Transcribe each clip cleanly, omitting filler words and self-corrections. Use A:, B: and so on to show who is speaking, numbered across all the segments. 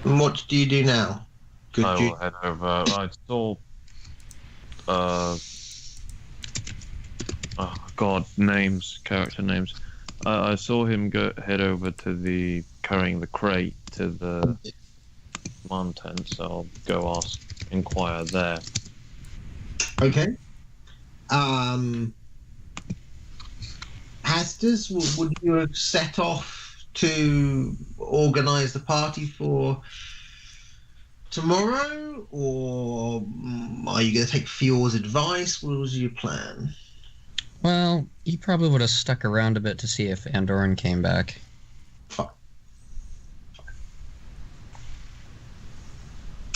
A: What do you do now?
B: I
A: Could you?
B: will head over. I saw. Oh God, character names. I saw him head over to carrying the crate to the command tent, so I'll go inquire there.
A: Okay. Hastas, would you have set off to organise the party for tomorrow, or are you going to take Fior's advice? What was your plan?
C: Well, he probably would have stuck around a bit to see if Andoran came back.
A: Fine.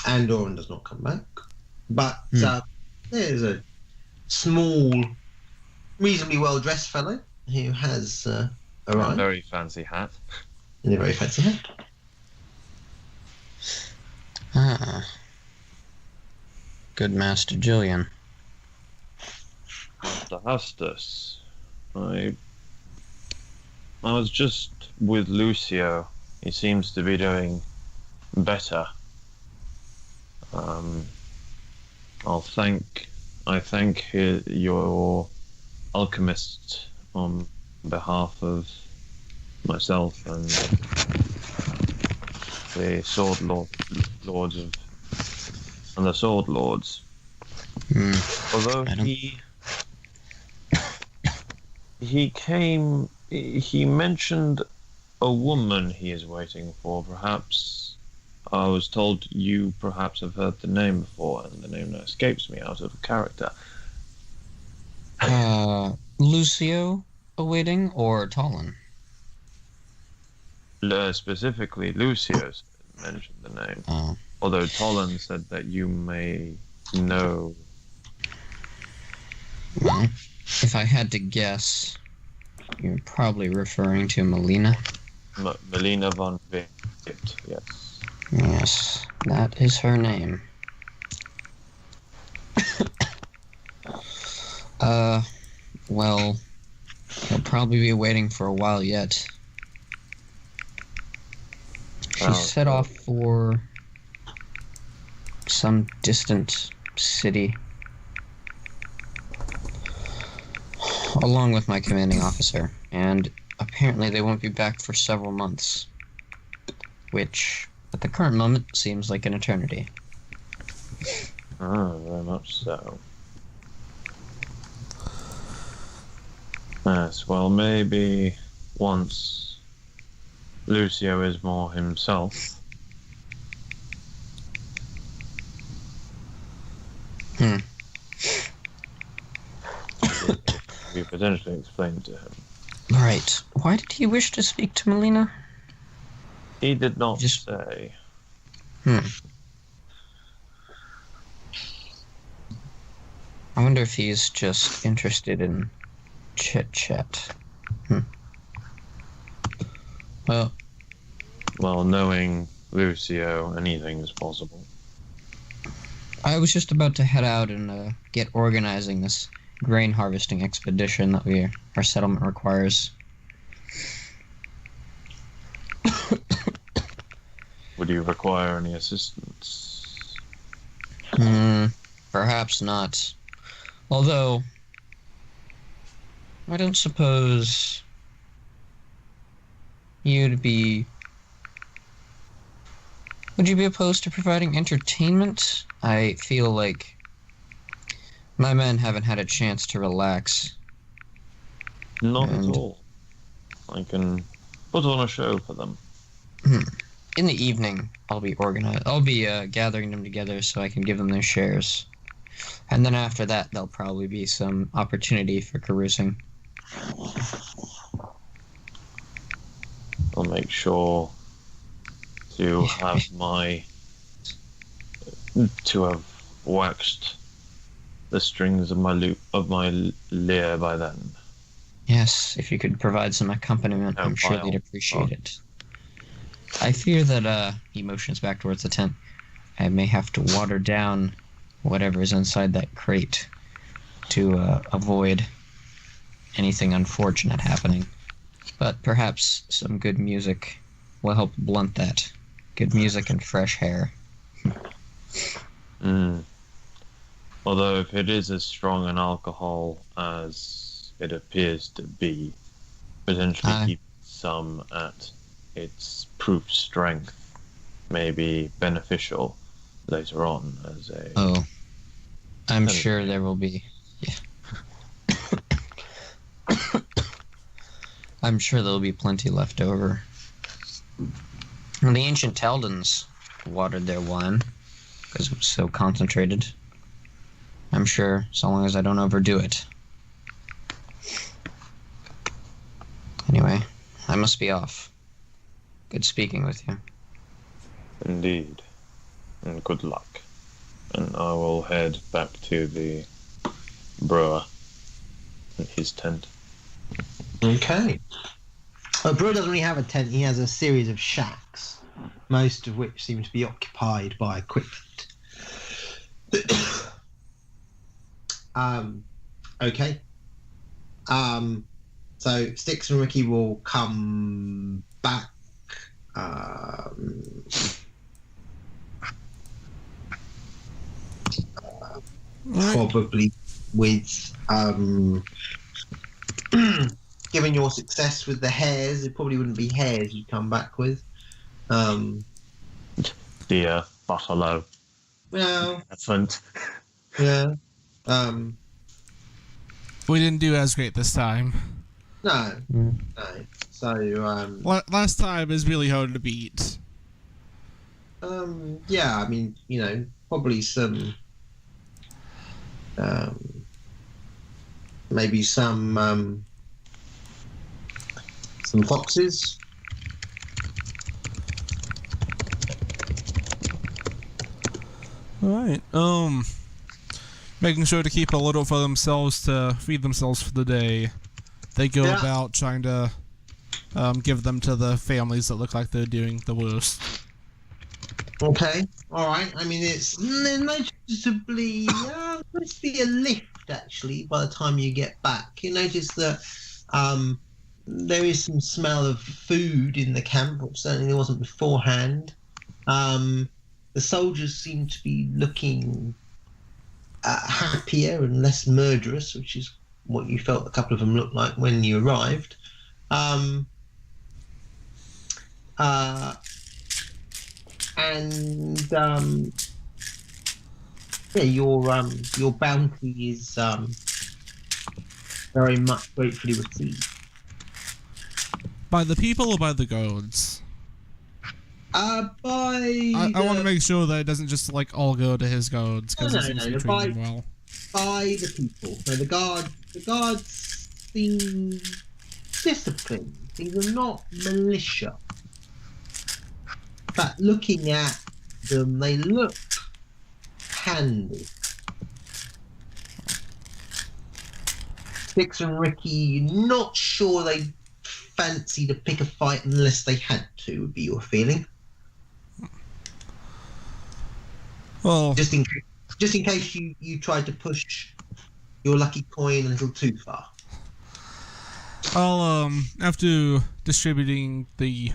A: Andoran does not come back, but there's a small, reasonably well-dressed fellow who has arrived.
B: A very fancy hat.
A: In a very fancy hat.
C: Ah. Good Master Julian.
B: Master Hastus. I was just with Lucio. He seems to be doing better. I thank your alchemist on behalf of myself and the Sword Lords and the Sword Lords. Although he mentioned a woman he is waiting for. Perhaps I was told you perhaps have heard the name before, and the name now escapes me out of character.
C: Lucio awaiting or Talon?
B: Specifically, Lucio mentioned the name.
C: Oh.
B: Although Talon said that you may know.
C: Well, if I had to guess, you're probably referring to Melina.
B: Melina von Vitt, yes.
C: Yes, that is her name. Well, he'll probably be waiting for a while yet. She set off for some distant city, along with my commanding officer, and apparently they won't be back for several months, which, at the current moment, seems like an eternity.
B: Very much so. Yes, well, maybe once Lucio is more himself. We potentially explained to him.
C: Right. Why did he wish to speak to Melina?
B: He did not say.
C: I wonder if he's just interested in chit-chat. Well,
B: knowing Lucio, anything is possible.
C: I was just about to head out and get organizing this grain harvesting expedition that our settlement requires.
B: Would you require any assistance?
C: Perhaps not. Although, I don't suppose would you be opposed to providing entertainment? I feel like my men haven't had a chance to relax.
B: Not at all. I can put on a show for them.
C: In the evening, I'll be gathering them together so I can give them their shares. And then after that, there'll probably be some opportunity for carousing.
B: I'll make sure to have waxed the strings of my lyre by then.
C: Yes, if you could provide some accompaniment, I'm sure they'd appreciate it. I fear that, he motions back towards the tent, I may have to water down whatever is inside that crate to avoid anything unfortunate happening. But perhaps some good music will help blunt that. good music and fresh hair.
B: Although if it is as strong an alcohol as it appears to be, potentially keep some at its proof strength may be beneficial later on as a...
C: Oh, I'm sure there will be... Yeah. I'm sure there'll be plenty left over. And the ancient Teldans watered their wine because it was so concentrated. I'm sure, so long as I don't overdo it. Anyway, I must be off. Good speaking with you.
B: Indeed. And good luck. And I will head back to the brewer in his tent.
A: Okay. Well, brewer doesn't really have a tent. He has a series of shacks, most of which seem to be occupied by equipment. Okay. So Styx and Ricky will come back. Probably with given your success with the hares, it probably wouldn't be hares you'd come back with.
B: Deer, buffalo, elephant.
A: Yeah.
D: We didn't do as great this time.
A: No. So
D: last time is really hard to beat.
A: yeah, I mean, probably some maybe some foxes.
D: All right. Making sure to keep a little for themselves to feed themselves for the day. They go about trying to give them to the families that look like they're doing the worst.
A: Okay, all right. I mean, it's noticeably must be a lift actually. By the time you get back, you notice that there is some smell of food in the camp, which certainly there wasn't beforehand. The soldiers seem to be looking happier and less murderous, which is what you felt a couple of them looked like when you arrived. Your bounty is very much gratefully received.
D: By the people or by the gods? I want to make sure that it doesn't just all go to his gods because he seems to treat them well.
A: By the people. So the guards seem disciplined. These are not militia. But looking at them, they look handy. Styx and Ricky, not sure they fancy to pick a fight unless they had to, would be your feeling.
D: Well,
A: just in case you tried to push your lucky coin a little too far.
D: I'll after distributing the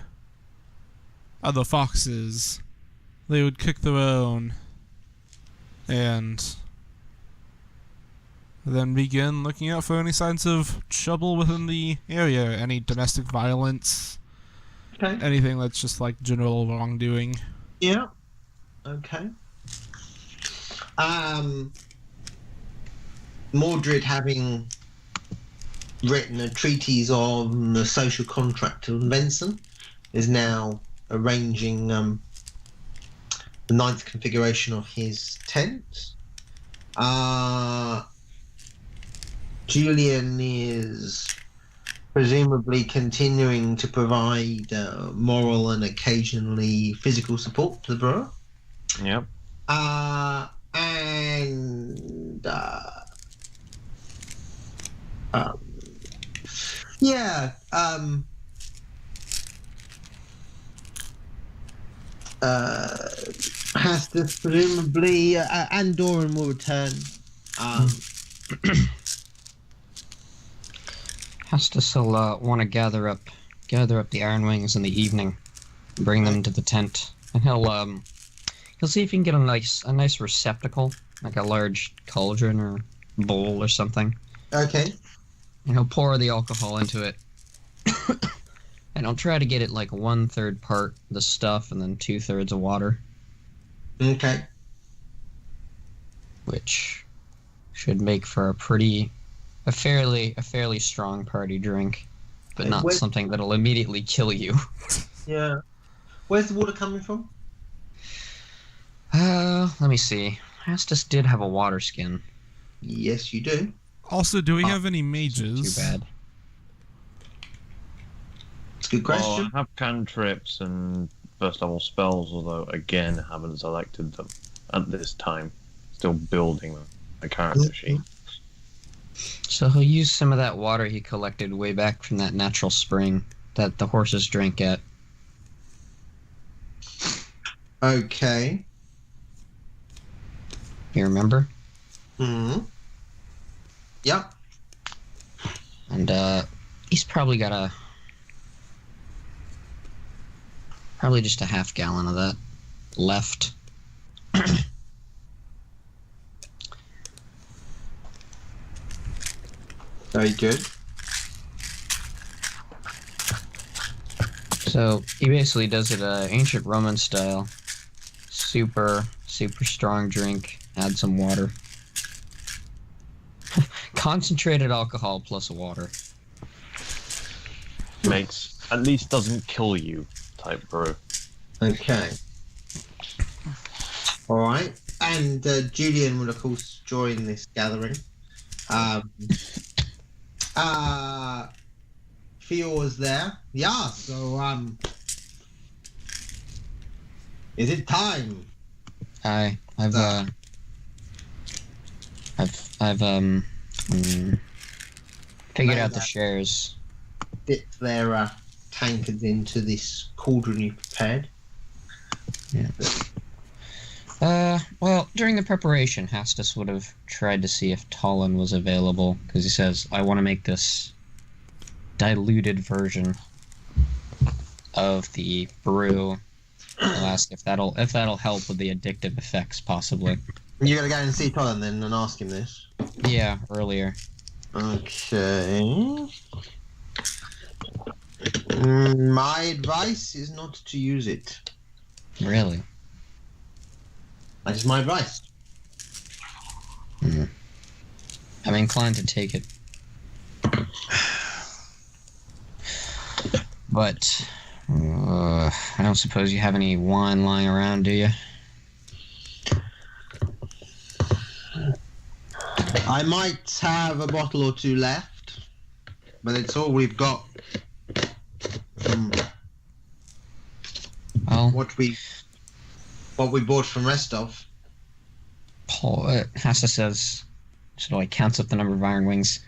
D: other foxes, they would kick their own and then begin looking out for any signs of trouble within the area, any domestic violence, anything that's just general wrongdoing.
A: Yeah. Okay. Mordred, having written a treatise on the social contract of Venson, is now arranging the 9th configuration of his tent. Julian is presumably continuing to provide moral and occasionally physical support to the brewer.
B: Yep.
A: Hastus presumably, and Doran will return.
C: Hastus will want to gather up the Iron Wings in the evening, bring them to the tent, and he'll see if he can get a nice receptacle, like a large cauldron or bowl or something.
A: Okay.
C: And he'll pour the alcohol into it. And I'll try to get it like 1/3 part the stuff and then 2/3 of water.
A: Okay.
C: Which should make for a fairly strong party drink, but not something that'll immediately kill you.
A: Yeah. Where's the water coming from?
C: Let me see. Hastus did have a water skin.
A: Yes, you do.
D: Also, do we have any mages?
C: Too bad.
A: It's a good question.
B: Well, I have cantrips and first level spells, although again haven't selected them at this time. Still building a character sheet.
C: So he'll use some of that water he collected way back from that natural spring that the horses drank at.
A: Okay.
C: You remember?
A: Hmm. Yep.
C: And he's probably got probably just a half gallon of that left.
A: Very good.
C: So he basically does it ancient Roman style. Super strong drink. Add some water. Concentrated alcohol plus water.
B: Makes at least doesn't kill you type brew.
A: Okay. All right. And Julian will of course join this gathering. Fior's there. Yeah, so is it time?
C: I've figured out the shares.
A: Dip their tankards into this cauldron you prepared.
C: Yeah. Well, during the preparation, Hastus would have tried to see if Talon was available, because he says, I want to make this diluted version of the brew. I'll ask if that'll help with the addictive effects, possibly.
A: You gotta go and see Talon then and ask him this.
C: Yeah, earlier.
A: Okay. My advice is not to use it.
C: Really?
A: That is my advice.
C: I'm inclined to take it. But I don't suppose you have any wine lying around, do you?
A: I might have a bottle or two left, but it's all we've got.
C: Well,
A: what we bought from Restov.
C: Paul Hassa says, so he counts up the number of iron wings.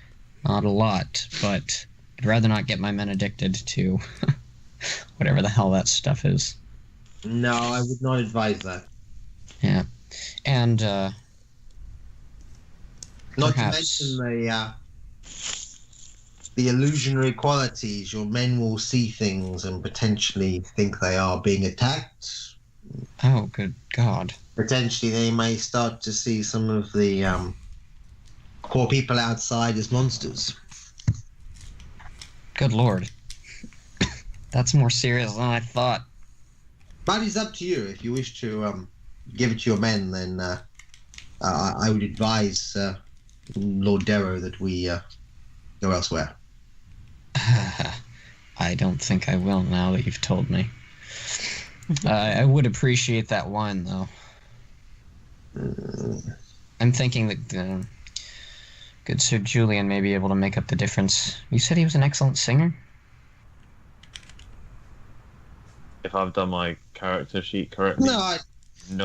C: Not a lot, but I'd rather not get my men addicted to whatever the hell that stuff is.
A: No, I would not advise that.
C: Yeah, and
A: not
C: perhaps,
A: to mention the illusionary qualities. Your men will see things and potentially think they are being attacked.
C: Oh, good God.
A: Potentially they may start to see some of the poor people outside as monsters.
C: Good Lord. That's more serious than I thought.
A: But it's up to you. If you wish to give it to your men, then I would advise Lord Darrow that we go elsewhere.
C: I don't think I will now that you've told me. I would appreciate that wine, though. I'm thinking that good Sir Julian may be able to make up the difference. You said he was an excellent singer?
B: If I've done my character sheet correctly.
A: No,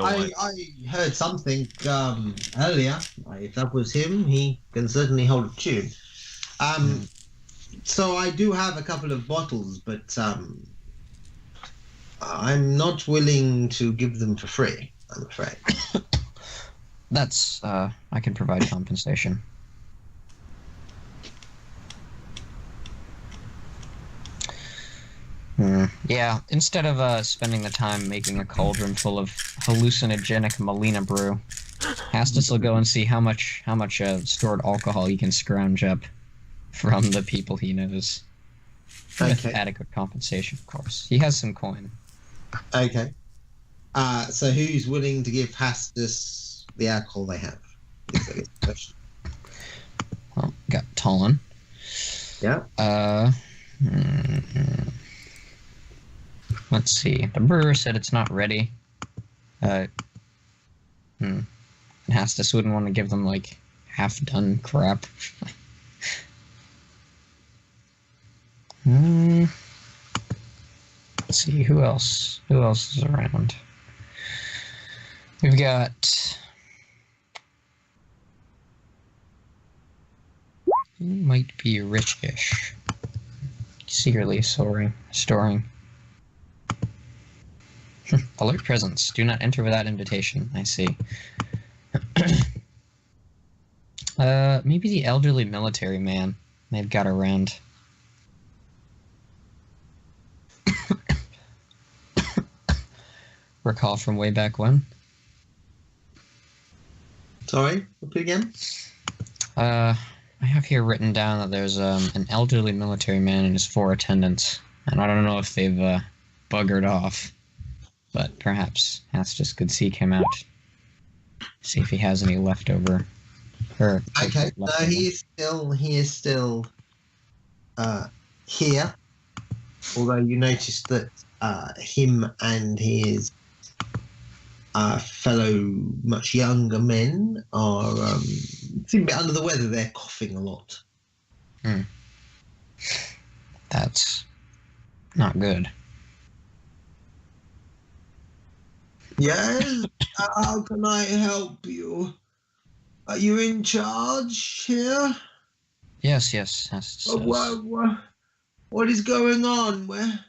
A: I heard something earlier. If that was him, he can certainly hold a tune. So I do have a couple of bottles, but I'm not willing to give them for free, I'm afraid.
C: That's, I can provide compensation. Yeah, instead of spending the time making a cauldron full of hallucinogenic Melina brew, Hastus will go and see how much stored alcohol he can scrounge up from the people he knows. With adequate compensation, of course. He has some coin.
A: Okay. So who's willing to give Hastus the alcohol they have?
C: Well, got Talon.
A: Yeah.
C: Let's see. The brewer said it's not ready. Hastus wouldn't want to give them, like, half-done crap. Let's see, who else? Who else is around? We've got... Who might be rich-ish? Secretly storing. Alert presence. Do not enter without invitation. I see. Maybe the elderly military man they've got around. Recall from way back when?
A: Sorry, repeat again?
C: I have here written down that there's an elderly military man and his 4 attendants, and I don't know if they've buggered off, but perhaps Hastus could seek him out, see if he has any leftover.
A: Okay, no, he is still here. Although you notice that him and his fellow much younger men are seem a bit under the weather. They're coughing a lot.
C: That's not good.
A: Yes? How can I help you? Are you in charge here?
C: Yes.
A: What is going on? Where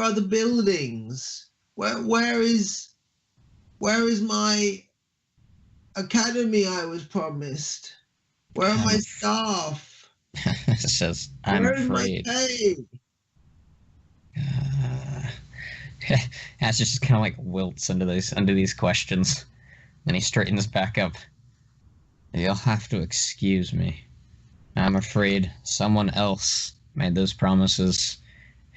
A: are the buildings? Where is my academy I was promised? Where are my staff?
C: It says, I'm
A: Where
C: afraid.
A: Is my pay?
C: Ash just kind of like wilts under these questions. Then he straightens back up. You'll have to excuse me. I'm afraid someone else made those promises,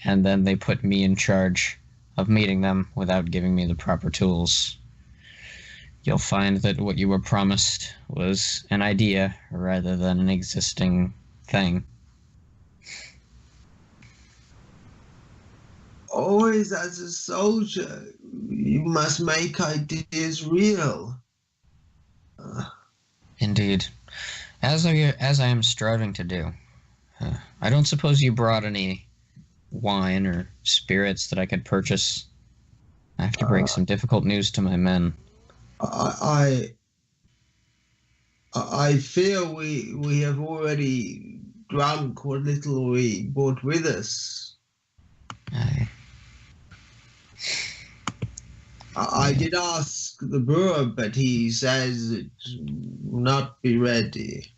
C: and then they put me in charge of meeting them without giving me the proper tools. You'll find that what you were promised was an idea rather than an existing thing.
A: Always as a soldier, you must make ideas real.
C: Indeed. As I am striving to do. I don't suppose you brought any wine or spirits that I could purchase. I have to break some difficult news to my men.
A: I fear we have already drunk what little we brought with us. I did ask the brewer, but he says it will not be ready.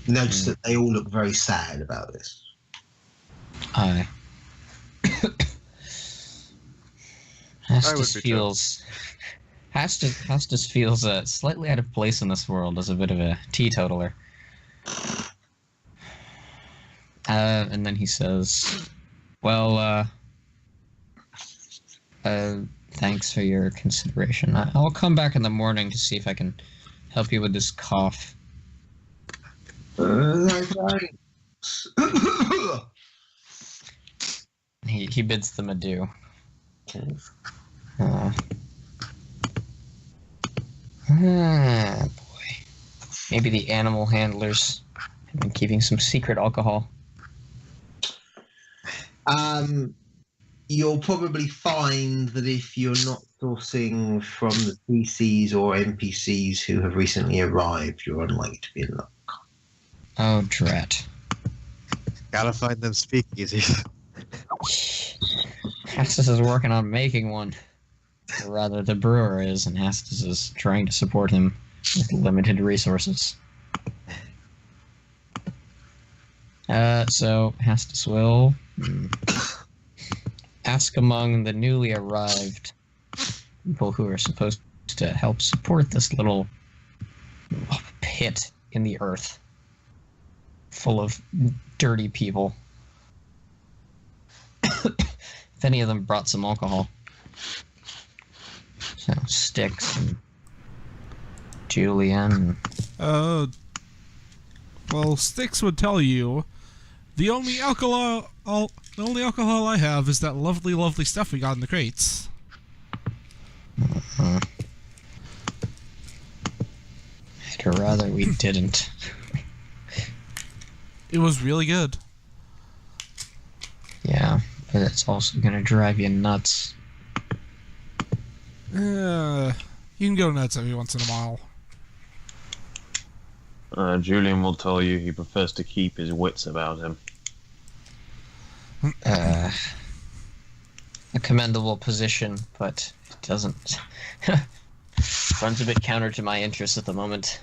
A: Notice that they all look very sad about this.
C: Aye. Hastus feels slightly out of place in this world as a bit of a teetotaler. And then he says, well, thanks for your consideration. I'll come back in the morning to see if I can help you with this cough. He bids them adieu. Boy. Maybe the animal handlers have been keeping some secret alcohol.
A: You'll probably find that if you're not sourcing from the PCs or NPCs who have recently arrived, you're unlikely to be in luck.
C: Oh, drat.
E: Gotta find them speakeasies.
C: Hastus is working on making one. Or rather, the brewer is, and Hastus is trying to support him with limited resources. So, Hastus will ask among the newly arrived people who are supposed to help support this little pit in the earth full of dirty people. If any of them brought some alcohol. So, Styx and Julian.
D: Well, Styx would tell you the only alcohol I have is that lovely, lovely stuff we got in the crates.
C: I'd rather we didn't.
D: It was really good.
C: Yeah, but it's also gonna drive you nuts.
D: You can go nuts every once in a while.
B: Julian will tell you he prefers to keep his wits about him.
C: A commendable position, but it doesn't... runs a bit counter to my interests at the moment.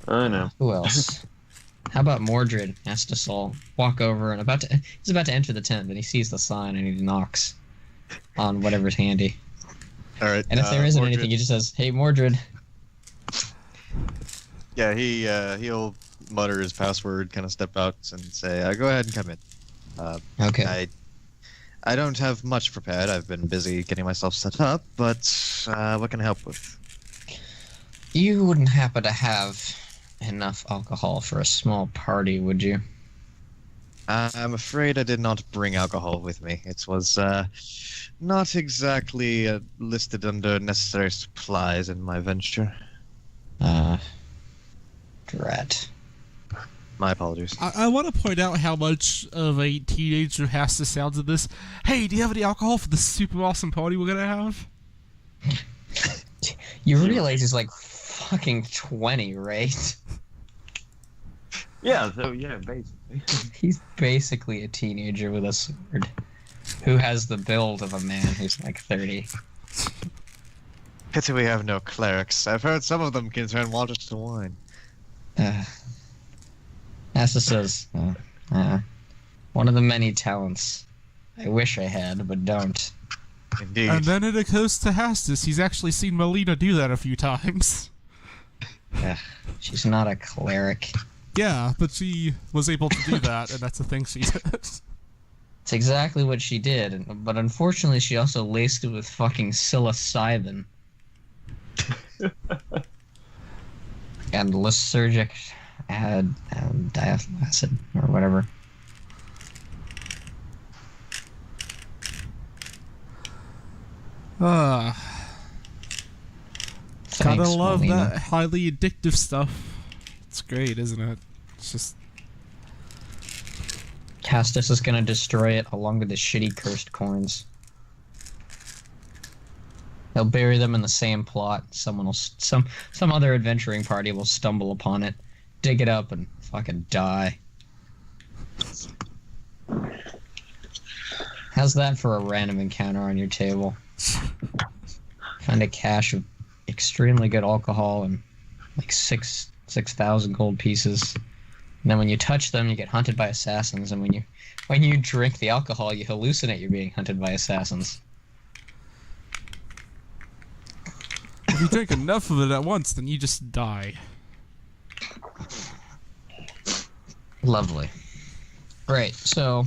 B: I know.
C: Who else? How about Mordred? Astus will walk over and he's about to enter the tent, but he sees the sign and he knocks on whatever's handy.
E: All right.
C: And if there isn't
E: Mordred,
C: anything, he just says, "Hey, Mordred."
E: Yeah, he'll mutter his password, kind of step out and say, "Go ahead and come in."
C: Okay.
E: I don't have much prepared. I've been busy getting myself set up, but what can I help with?
C: You wouldn't happen to have enough alcohol for a small party, would you?
E: I'm afraid I did not bring alcohol with me. It was not exactly listed under necessary supplies in my venture.
C: Drat.
E: My apologies.
D: I want to point out how much of a teenager has to sound to this. Hey, do you have any alcohol for the super awesome party we're gonna have?
C: You realize he's like fucking 20, right?
B: Yeah, so yeah, basically.
C: He's basically a teenager with a sword who has the build of a man who's like 30.
E: Pity we have no clerics. I've heard some of them can turn water to wine.
C: Asa says, one of the many talents I wish I had, but don't.
E: Indeed.
D: And then it occurs to Hastus, he's actually seen Melina do that a few times.
C: She's not a cleric.
D: Yeah, but she was able to do that, and that's the thing she did.
C: It's exactly what she did, but unfortunately she also laced it with fucking psilocybin. And lysergic diethyl acid, or whatever.
D: Gotta
C: Thanks,
D: love
C: Melina.
D: that highly addictive stuff. It's great, isn't it? It's just...
C: Castus is gonna destroy it along with the shitty cursed coins. They'll bury them in the same plot. Someone will, some other adventuring party will stumble upon it, dig it up, and fucking die. How's that for a random encounter on your table? Find a cache of extremely good alcohol and like 6,000 gold pieces. And then when you touch them, you get hunted by assassins. And when you drink the alcohol, you hallucinate you're being hunted by assassins.
D: If you drink enough of it at once, then you just die.
C: Lovely. Right, so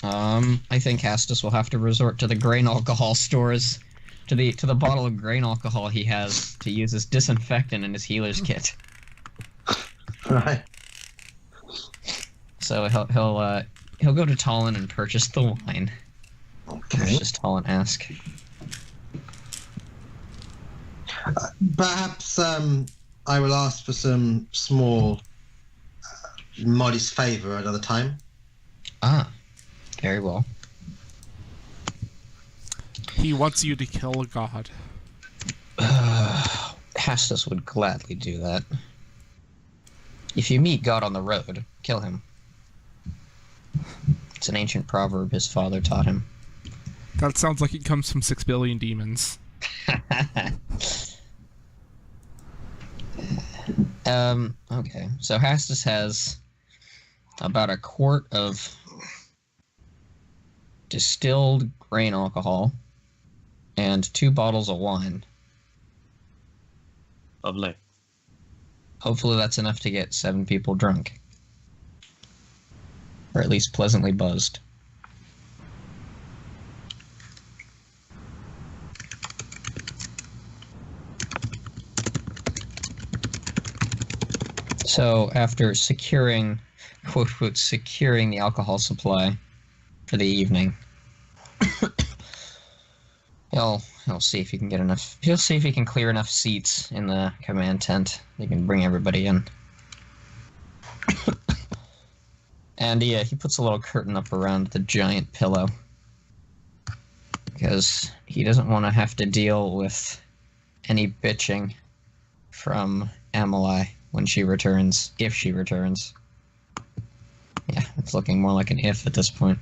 C: I think Castus will have to resort to the grain alcohol stores, to the bottle of grain alcohol he has to use as disinfectant in his healer's kit.
A: Right.
C: So he'll go to Talon and purchase the wine.
A: Okay.
C: Let's just Talon ask.
A: Perhaps I will ask for some small, modest favor another time.
C: Ah, very well.
D: He wants you to kill a god.
C: Castus would gladly do that. If you meet God on the road, kill him. It's an ancient proverb his father taught him.
D: That sounds like it comes from 6 billion demons.
C: Okay. So Hastus has about a quart of distilled grain alcohol, and 2 bottles of wine.
B: Lovely.
C: Hopefully that's enough to get 7 people drunk. Or at least pleasantly buzzed. So after securing, quote, securing the alcohol supply for the evening, he'll see if he can get enough. He'll see if he can clear enough seats in the command tent. He can bring everybody in. And he puts a little curtain up around the giant pillow because he doesn't want to have to deal with any bitching from Amelie when she returns, if she returns. Yeah, it's looking more like an if at this point.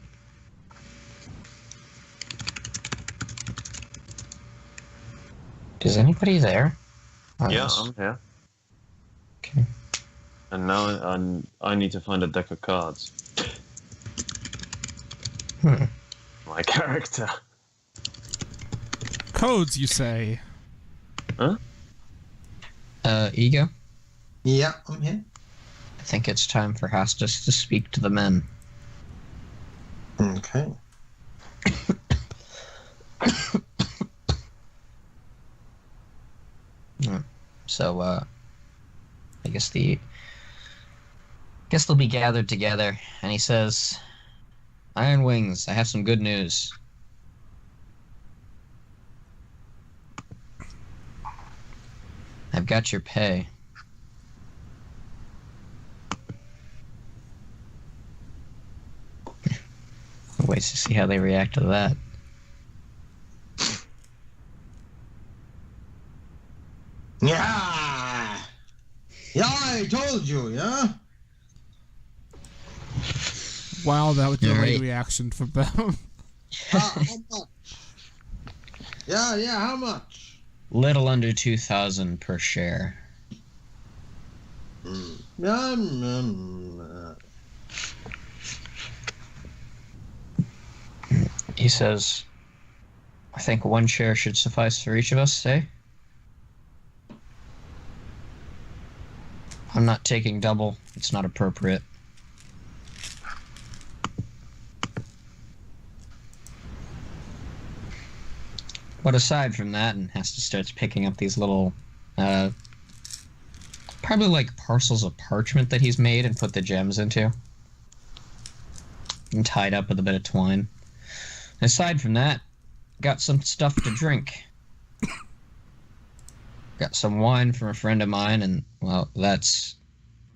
C: Is anybody there?
B: Yeah, I'm here.
C: Okay.
B: And now I need to find a deck of cards. My character.
D: Codes, you say?
B: Huh?
C: Ego?
A: Yeah, I'm here.
C: I think it's time for Hastus to speak to the men.
A: Okay.
C: So, I guess they'll be gathered together, and he says, Iron Wings, I have some good news. I've got your pay. Wait to see how they react to that.
A: Yeah! Yeah, I told you, yeah?
D: Wow, that was a
C: Right.
D: great reaction from them.
A: How much? Yeah, how much?
C: Little under 2,000 per share. He says, I think 1 share should suffice for each of us, eh? I'm not taking double. It's not appropriate. But aside from that, and Hasta starts picking up these little, probably like parcels of parchment that he's made and put the gems into. And tied up with a bit of twine. Aside from that, got some stuff to drink. Got some wine from a friend of mine, and, well, that's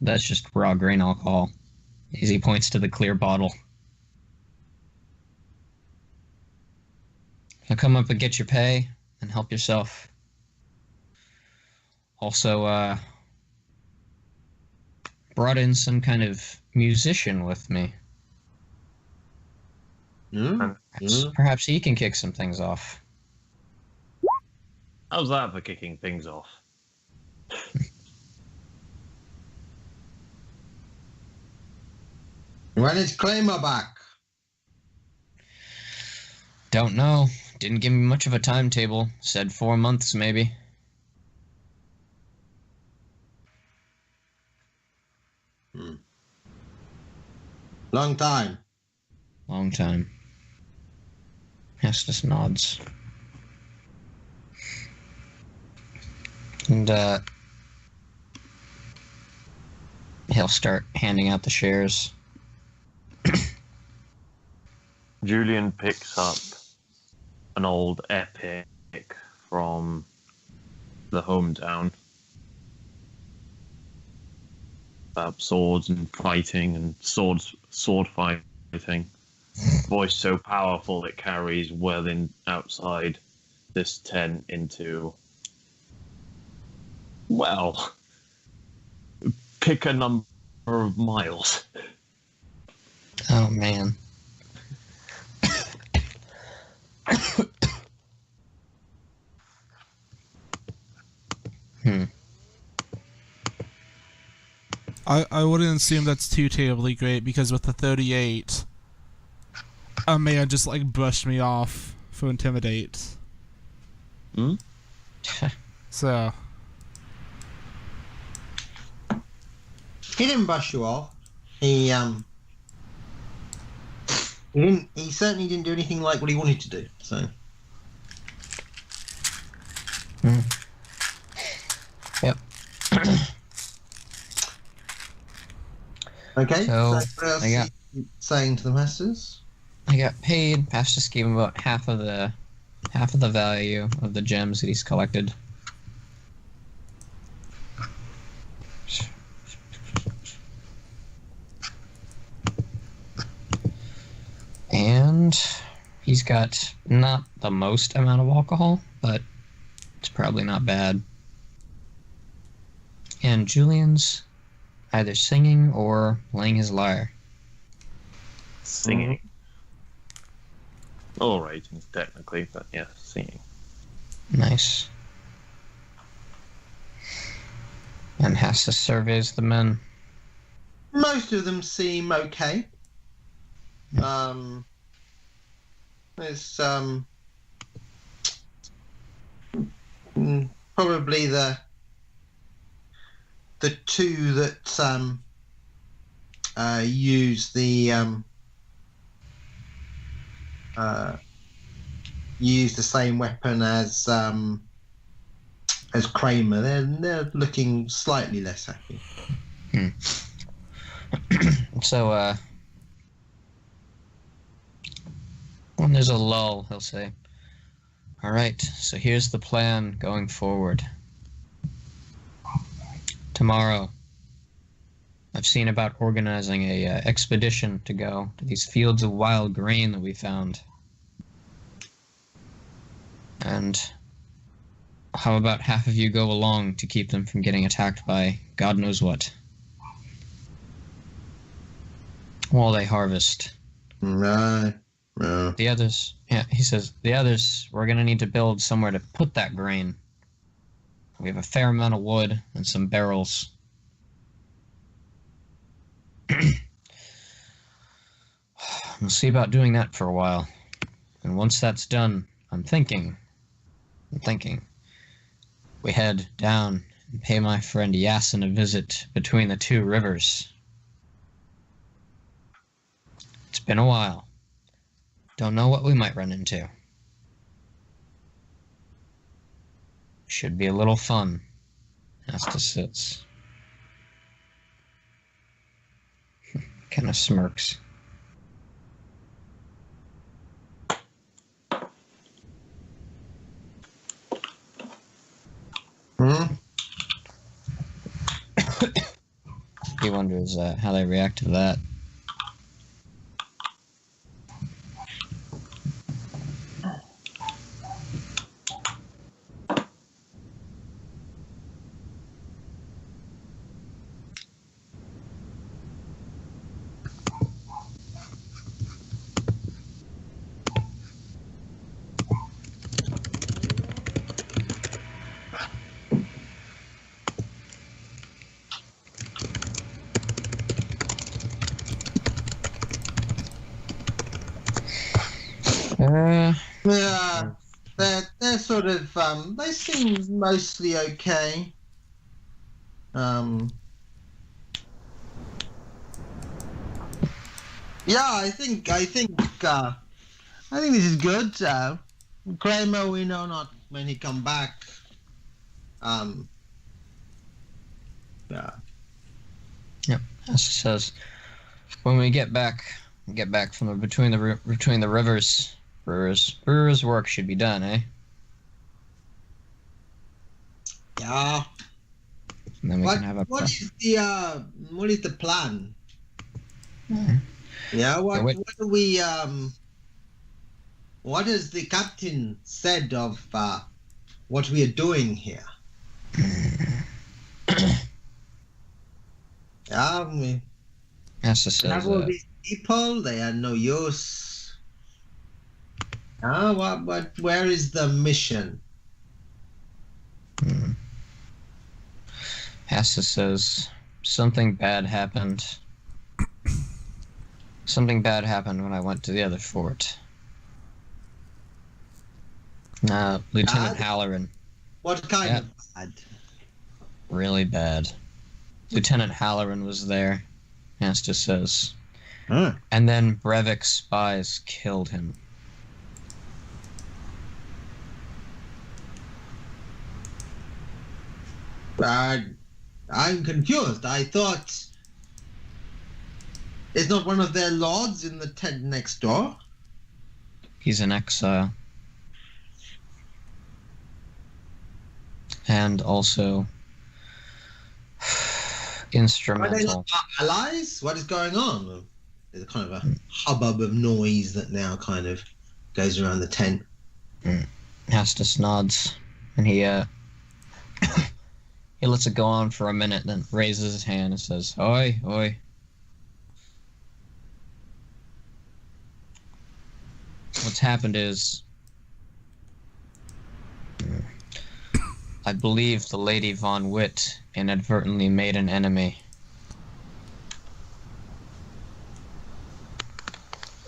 C: just raw grain alcohol. As he points to the clear bottle. Now come up and get your pay, and help yourself. Also, brought in some kind of musician with me. Perhaps he can kick some things off.
B: How's that for kicking things off?
A: When is Claimer back?
C: Don't know. Didn't give me much of a timetable. Said 4 months, maybe.
A: Long time.
C: Long time. Estes nods. And, he'll start handing out the shares.
B: Julian picks up an old epic from the hometown about swords and fighting and sword fighting. Voice so powerful it carries well in outside this tent into, well, pick a number of miles.
C: Oh, man.
D: I wouldn't assume that's too terribly great, because with the 38, Maya just like brushed me off for intimidate.
B: Hmm?
D: So
A: he didn't brush you off. He didn't. He certainly didn't do anything like what he wanted to do. So.
C: Yep.
A: Okay.
C: So
A: what else are you saying to the masters?
C: I got paid. Pastus gave him about half of the value of the gems that he's collected. And he's got not the most amount of alcohol, but it's probably not bad. And Julian's either singing or playing his lyre.
B: Singing. All ratings, technically, but yeah, singing.
C: Nice. And has to surveys the men.
A: Most of them seem okay. There's probably the two that use the same weapon as Kramer. They're looking slightly less happy.
C: So when there's a lull, he'll say, "All right, so here's the plan going forward. Tomorrow, I've seen about organizing a expedition to go to these fields of wild grain that we found. And how about half of you go along to keep them from getting attacked by God knows what? While they harvest."
A: Right.
C: The others, he says, the others, we're going to need to build somewhere to put that grain. We have a fair amount of wood and some barrels. We'll see about doing that for a while. And once that's done, I'm thinking, we head down and pay my friend Yasin a visit between the two rivers. It's been a while. Don't know what we might run into. Should be a little fun. Asta sits. Kind of smirks. He wonders how they react to that.
A: Yeah, they're sort of they seem mostly okay. Yeah, I think this is good. Kramer, we know not when he come back. Yeah.
C: Yep. As it says, when we get back from between the rivers. Brewers' work should be done, eh?
A: Yeah.
C: And then we can have a.
A: What is the plan?
C: Mm-hmm.
A: Yeah. What do we What has the captain said of what we are doing here? Yeah.
C: Asta says.
A: Have all these people? They are no use. Where is the mission?
C: Asta says, something bad happened. Something bad happened when I went to the other fort. Lieutenant Halloran.
A: What kind of bad?
C: Really bad. Lieutenant Halloran was there, Asta says. And then Brevik's spies killed him.
A: I'm confused. I thought... Is not one of their lords in the tent next door?
C: He's in exile. And also... instrumental.
A: Are they not allies? What is going on? There's kind of a hubbub of noise that now kind of goes around the tent.
C: Hastus nods, and he he lets it go on for a minute, then raises his hand and says, "Oi, oi." What's happened is, I believe the Lady Von Witt inadvertently made an enemy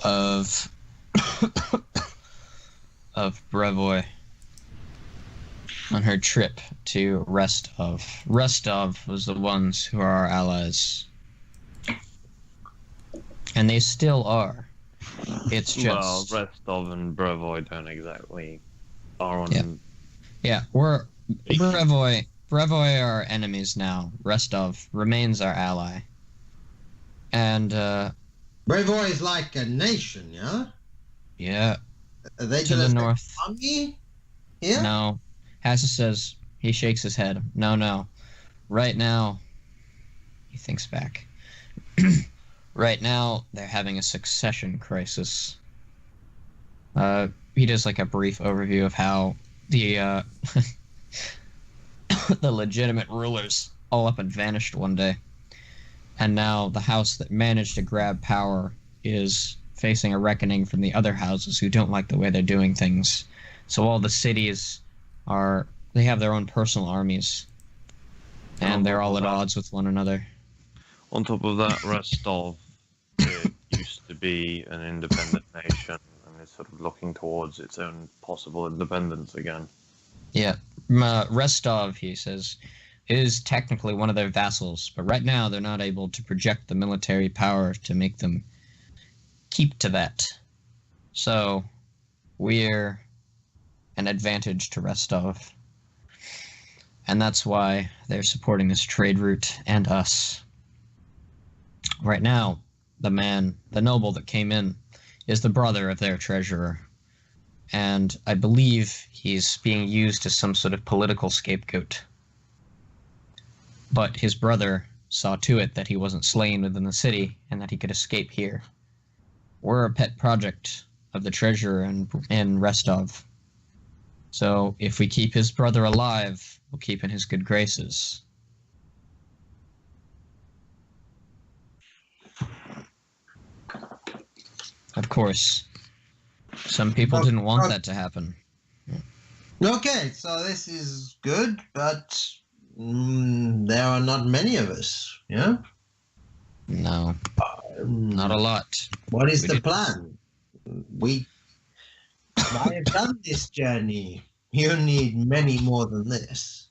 C: of Brevoy on her trip to Restov. Restov was the ones who are our allies. And they still are. It's just...
B: Well, Restov and Brevoy don't exactly are on...
C: Yeah, we're... Brevoy are enemies now. Restov remains our ally. And,
A: Brevoy is like a nation, yeah?
C: Yeah.
A: Are they
C: to the north.
A: Army? Yeah?
C: No. Hassa says, he shakes his head. No. Right now, he thinks back. Right now, they're having a succession crisis. He does like a brief overview of how the the legitimate rulers all up and vanished one day. And now the house that managed to grab power is facing a reckoning from the other houses who don't like the way they're doing things. So all the cities they have their own personal armies. And they're all at odds with one another.
B: On top of that, Restov it used to be an independent nation and is sort of looking towards its own possible independence again.
C: Yeah. Restov, he says, is technically one of their vassals, but right now they're not able to project the military power to make them keep to that. So, we're an advantage to Restov. And that's why they're supporting this trade route and us. Right now, the noble that came in, is the brother of their treasurer. And I believe he's being used as some sort of political scapegoat. But his brother saw to it that he wasn't slain within the city and that he could escape here. We're a pet project of the treasurer in Restov. So if we keep his brother alive, we'll keep in his good graces. Of course, some people didn't want that to happen.
A: Okay, so this is good, but there are not many of us, yeah?
C: No, not a lot.
A: What is the plan? I have done this journey. You need many more than this.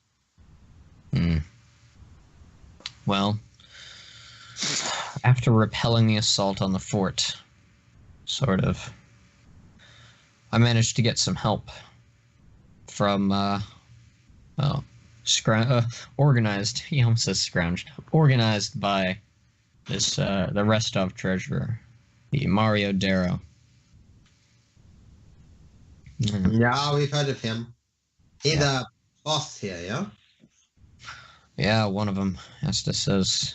C: Well, after repelling the assault on the fort, sort of, I managed to get some help from, organized, he almost says scrounged, organized by this, the Restov treasurer, the Mario Darrow.
A: Yeah, we've heard of him. He's a boss here, yeah?
C: Yeah, one of them, Asta says.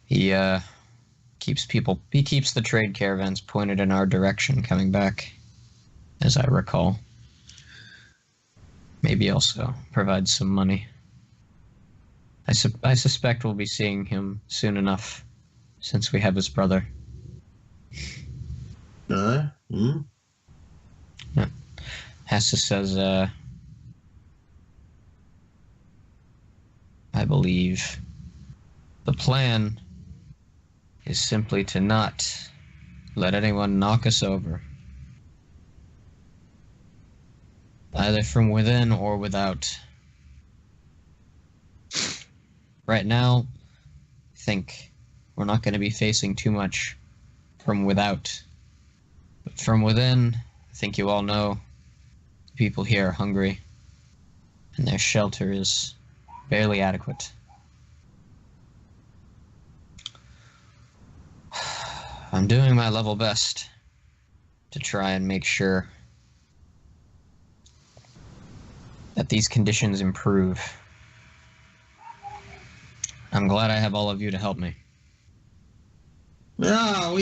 C: He keeps the trade caravans pointed in our direction coming back, as I recall. Maybe also provides some money. I suspect we'll be seeing him soon enough, since we have his brother.
A: Yeah.
C: Hassa says, I believe the plan is simply to not let anyone knock us over. Either from within or without. Right now, I think we're not going to be facing too much from without. But from within, I think you all know the people here are hungry, and their shelter is barely adequate. I'm doing my level best to try and make sure that these conditions improve. I'm glad I have all of you to help me.
A: No,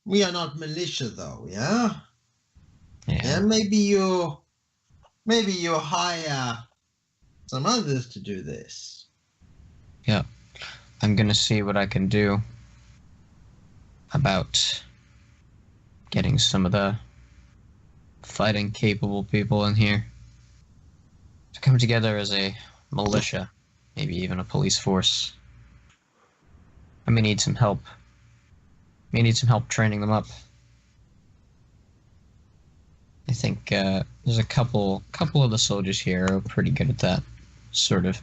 A: we are not militia though, yeah?
C: Yeah.
A: Maybe you hire some others to do this.
C: Yeah. I'm gonna see what I can do about getting some of the fighting capable people in here to come together as a militia, maybe even a police force. I may need some help. May need some help training them up. I think there's a couple of the soldiers here who are pretty good at that sort of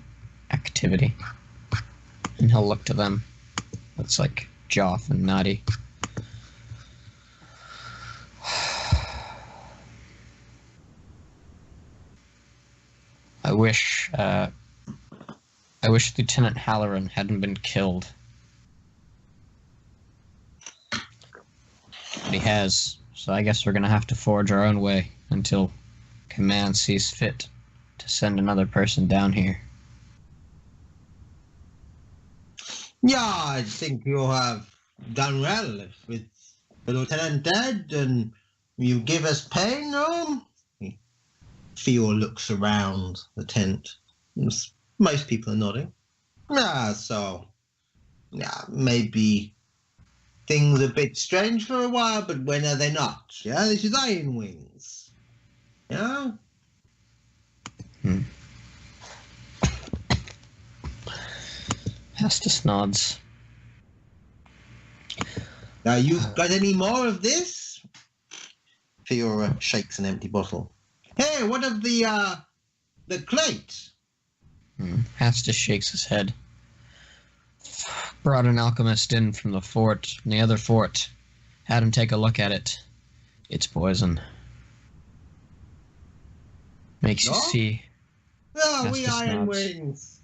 C: activity. And he'll look to them. That's like Joff and Nadi. I wish Lieutenant Halloran hadn't been killed. But he has, so I guess we're gonna have to forge our own way until command sees fit to send another person down here.
A: Yeah, I think you have done well with the lieutenant dead, and you give us pay, no? Theo looks around the tent. Most people are nodding. Maybe things are a bit strange for a while, but when are they not? Yeah, this is Iron Wings. Yeah?
C: Estus nods.
A: Now, you got any more of this? Theo shakes an empty bottle. Hey, what of the crate?
C: Estus shakes his head. Brought an alchemist in from the fort, from the other fort. Had him take a look at it. It's poison. Makes you see.
A: Oh, we
C: Estus
A: Iron
C: nods.
A: Wings.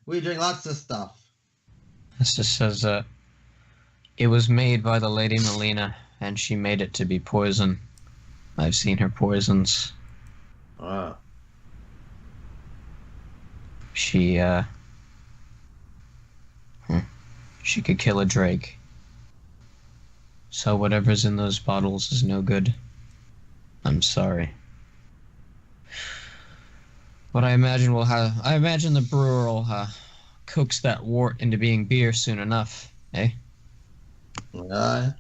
A: We drink lots of stuff.
C: Estus says, it was made by the Lady Melina, and she made it to be poison. I've seen her poisons. She could kill a drake. So whatever's in those bottles is no good. I'm sorry. But I imagine the brewer will coax that wort into being beer soon enough, eh?
A: Yeah.